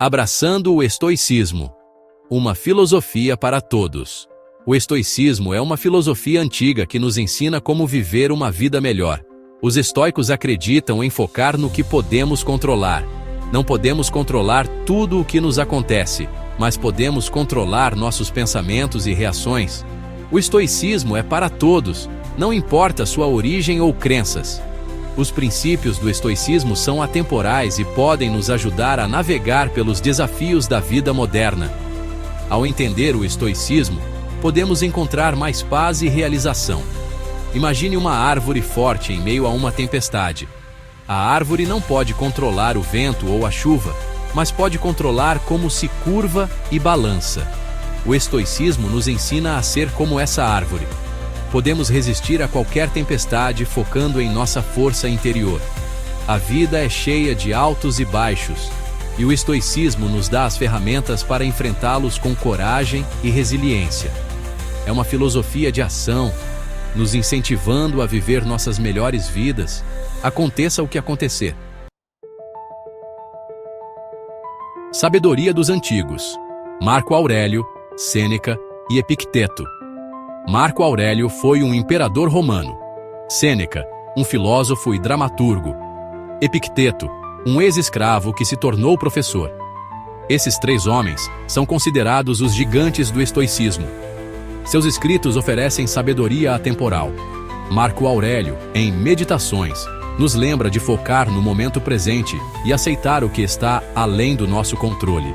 Abraçando o estoicismo. Uma filosofia para todos. O estoicismo é uma filosofia antiga que nos ensina como viver uma vida melhor. Os estoicos acreditam em focar no que podemos controlar. Não podemos controlar tudo o que nos acontece, mas podemos controlar nossos pensamentos e reações. O estoicismo é para todos, não importa sua origem ou crenças. Os princípios do estoicismo são atemporais e podem nos ajudar a navegar pelos desafios da vida moderna. Ao entender o estoicismo, podemos encontrar mais paz e realização. Imagine uma árvore forte em meio a uma tempestade. A árvore não pode controlar o vento ou a chuva, mas pode controlar como se curva e balança. O estoicismo nos ensina a ser como essa árvore. Podemos resistir a qualquer tempestade focando em nossa força interior. A vida é cheia de altos e baixos, e o estoicismo nos dá as ferramentas para enfrentá-los com coragem e resiliência. É uma filosofia de ação, nos incentivando a viver nossas melhores vidas, aconteça o que acontecer. Sabedoria dos antigos. Marco Aurélio, Sêneca e Epicteto. Marco Aurélio foi um imperador romano. Sêneca, um filósofo e dramaturgo. Epicteto, um ex-escravo que se tornou professor. Esses três homens são considerados os gigantes do estoicismo. Seus escritos oferecem sabedoria atemporal. Marco Aurélio, em Meditações, nos lembra de focar no momento presente e aceitar o que está além do nosso controle.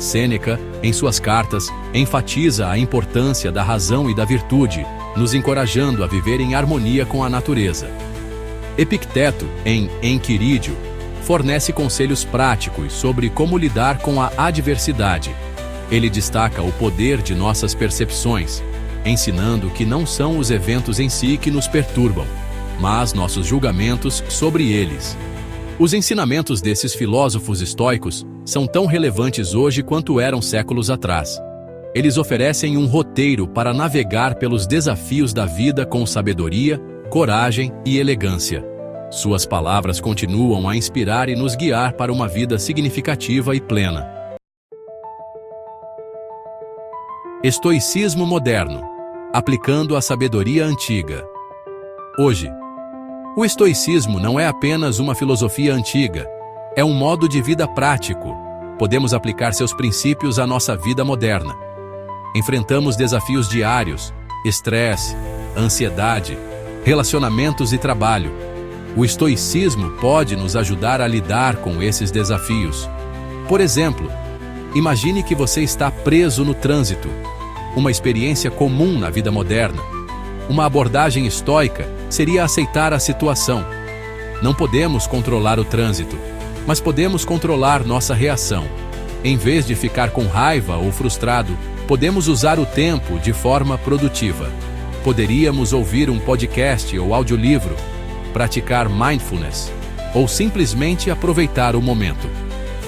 Sêneca, em suas cartas, enfatiza a importância da razão e da virtude, nos encorajando a viver em harmonia com a natureza. Epicteto, em Enquirídio, fornece conselhos práticos sobre como lidar com a adversidade. Ele destaca o poder de nossas percepções, ensinando que não são os eventos em si que nos perturbam, mas nossos julgamentos sobre eles. Os ensinamentos desses filósofos estoicos são tão relevantes hoje quanto eram séculos atrás. Eles oferecem um roteiro para navegar pelos desafios da vida com sabedoria, coragem e elegância. Suas palavras continuam a inspirar e nos guiar para uma vida significativa e plena. Estoicismo moderno, aplicando a sabedoria antiga. Hoje, o estoicismo não é apenas uma filosofia antiga, é um modo de vida prático. Podemos aplicar seus princípios à nossa vida moderna. Enfrentamos desafios diários, estresse, ansiedade, relacionamentos e trabalho. O estoicismo pode nos ajudar a lidar com esses desafios. Por exemplo, imagine que você está preso no trânsito, uma experiência comum na vida moderna. Uma abordagem estoica seria aceitar a situação. Não podemos controlar o trânsito, mas podemos controlar nossa reação. Em vez de ficar com raiva ou frustrado, podemos usar o tempo de forma produtiva. Poderíamos ouvir um podcast ou audiolivro, praticar mindfulness, ou simplesmente aproveitar o momento.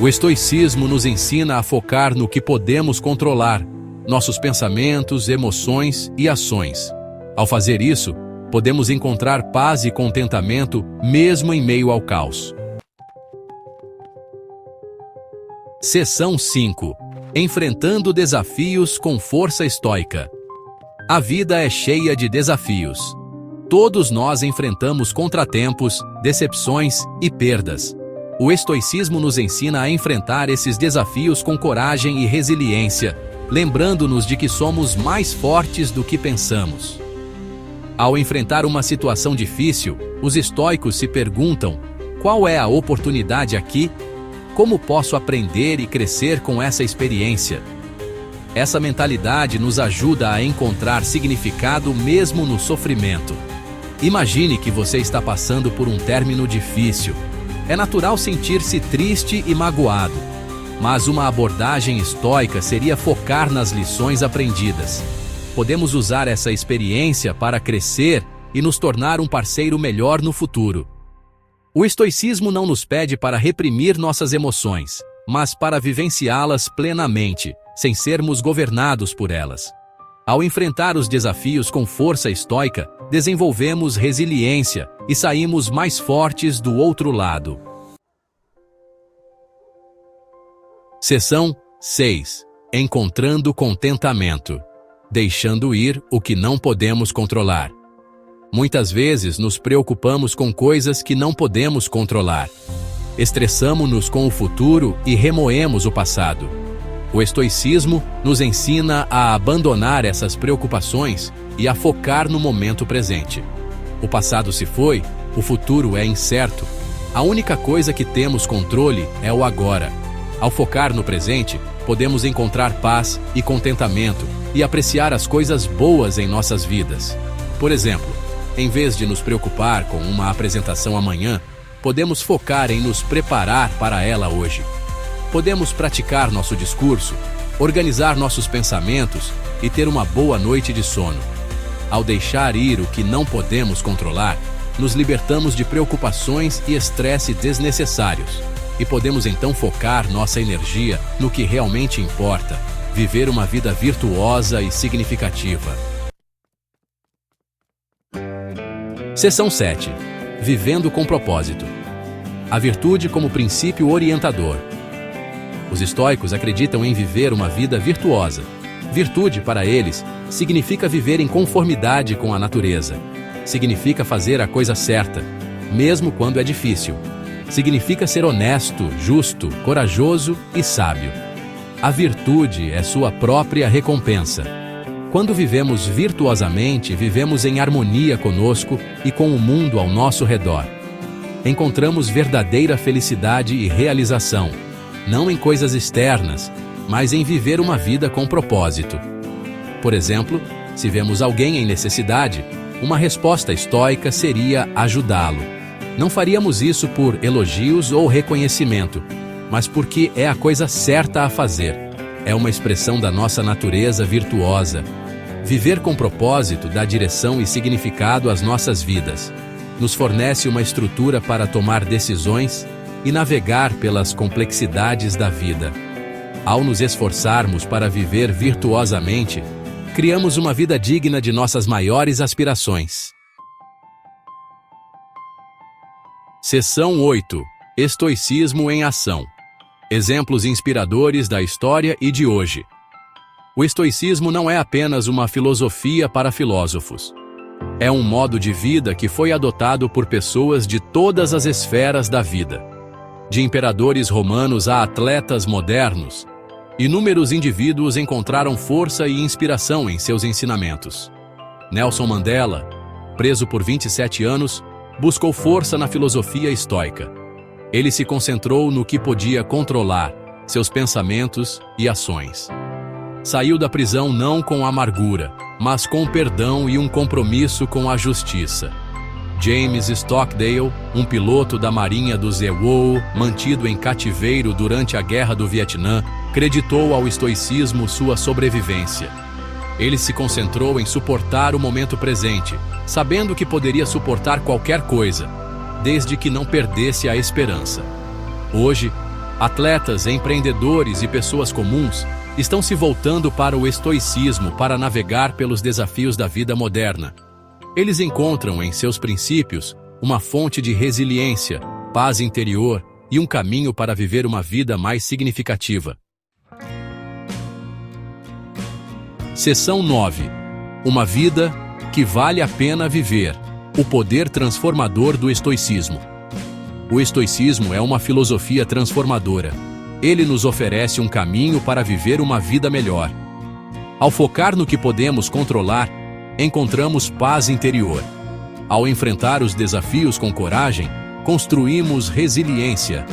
O estoicismo nos ensina a focar no que podemos controlar, nossos pensamentos, emoções e ações. Ao fazer isso, podemos encontrar paz e contentamento mesmo em meio ao caos. Seção 5. Enfrentando desafios com força estoica. A vida é cheia de desafios. Todos nós enfrentamos contratempos, decepções e perdas. O estoicismo nos ensina a enfrentar esses desafios com coragem e resiliência, lembrando-nos de que somos mais fortes do que pensamos. Ao enfrentar uma situação difícil, os estoicos se perguntam: qual é a oportunidade aqui? Como posso aprender e crescer com essa experiência? Essa mentalidade nos ajuda a encontrar significado mesmo no sofrimento. Imagine que você está passando por um término difícil. É natural sentir-se triste e magoado, mas uma abordagem estoica seria focar nas lições aprendidas. Podemos usar essa experiência para crescer e nos tornar um parceiro melhor no futuro. O estoicismo não nos pede para reprimir nossas emoções, mas para vivenciá-las plenamente, sem sermos governados por elas. Ao enfrentar os desafios com força estoica, desenvolvemos resiliência e saímos mais fortes do outro lado. Seção 6. Encontrando contentamento. Deixando ir o que não podemos controlar. Muitas vezes nos preocupamos com coisas que não podemos controlar. Estressamo-nos com o futuro e remoemos o passado. O estoicismo nos ensina a abandonar essas preocupações e a focar no momento presente. O passado se foi, o futuro é incerto. A única coisa que temos controle é o agora. Ao focar no presente, podemos encontrar paz e contentamento e apreciar as coisas boas em nossas vidas. Por exemplo, em vez de nos preocupar com uma apresentação amanhã, podemos focar em nos preparar para ela hoje. Podemos praticar nosso discurso, organizar nossos pensamentos e ter uma boa noite de sono. Ao deixar ir o que não podemos controlar, nos libertamos de preocupações e estresse desnecessários e podemos então focar nossa energia no que realmente importa, viver uma vida virtuosa e significativa. Seção 7. Vivendo com propósito. A virtude como princípio orientador. Os estoicos acreditam em viver uma vida virtuosa. Virtude, para eles, significa viver em conformidade com a natureza. Significa fazer a coisa certa, mesmo quando é difícil. Significa ser honesto, justo, corajoso e sábio. A virtude é sua própria recompensa. Quando vivemos virtuosamente, vivemos em harmonia conosco e com o mundo ao nosso redor. Encontramos verdadeira felicidade e realização, não em coisas externas, mas em viver uma vida com propósito. Por exemplo, se vemos alguém em necessidade, uma resposta estoica seria ajudá-lo. Não faríamos isso por elogios ou reconhecimento, mas porque é a coisa certa a fazer. É uma expressão da nossa natureza virtuosa. Viver com propósito dá direção e significado às nossas vidas. Nos fornece uma estrutura para tomar decisões e navegar pelas complexidades da vida. Ao nos esforçarmos para viver virtuosamente, criamos uma vida digna de nossas maiores aspirações. Seção 8. Estoicismo em ação. Exemplos inspiradores da história e de hoje. O estoicismo não é apenas uma filosofia para filósofos. É um modo de vida que foi adotado por pessoas de todas as esferas da vida. De imperadores romanos a atletas modernos, inúmeros indivíduos encontraram força e inspiração em seus ensinamentos. Nelson Mandela, preso por 27 anos, buscou força na filosofia estoica. Ele se concentrou no que podia controlar, seus pensamentos e ações. Saiu da prisão não com amargura, mas com perdão e um compromisso com a justiça. James Stockdale, um piloto da Marinha do Zhuo, mantido em cativeiro durante a Guerra do Vietnã, creditou ao estoicismo sua sobrevivência. Ele se concentrou em suportar o momento presente, sabendo que poderia suportar qualquer coisa, desde que não perdesse a esperança. Hoje, atletas, empreendedores e pessoas comuns estão se voltando para o estoicismo para navegar pelos desafios da vida moderna. Eles encontram em seus princípios uma fonte de resiliência, paz interior e um caminho para viver uma vida mais significativa. Seção 9. Uma vida que vale a pena viver. O poder transformador do estoicismo. O estoicismo é uma filosofia transformadora. Ele nos oferece um caminho para viver uma vida melhor. Ao focar no que podemos controlar, encontramos paz interior. Ao enfrentar os desafios com coragem, construímos resiliência.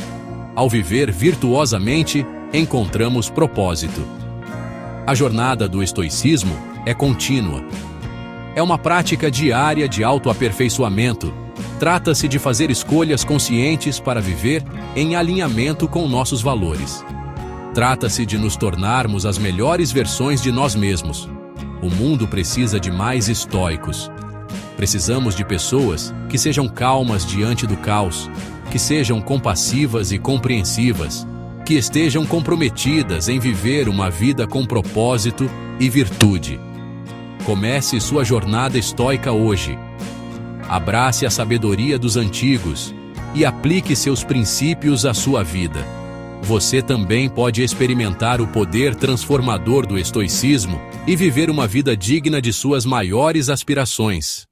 Ao viver virtuosamente, encontramos propósito. A jornada do estoicismo é contínua. É uma prática diária de autoaperfeiçoamento. Trata-se de fazer escolhas conscientes para viver em alinhamento com nossos valores. Trata-se de nos tornarmos as melhores versões de nós mesmos. O mundo precisa de mais estoicos. Precisamos de pessoas que sejam calmas diante do caos, que sejam compassivas e compreensivas, que estejam comprometidas em viver uma vida com propósito e virtude. Comece sua jornada estoica hoje. Abrace a sabedoria dos antigos e aplique seus princípios à sua vida. você também pode experimentar o poder transformador do estoicismo e viver uma vida digna de suas maiores aspirações.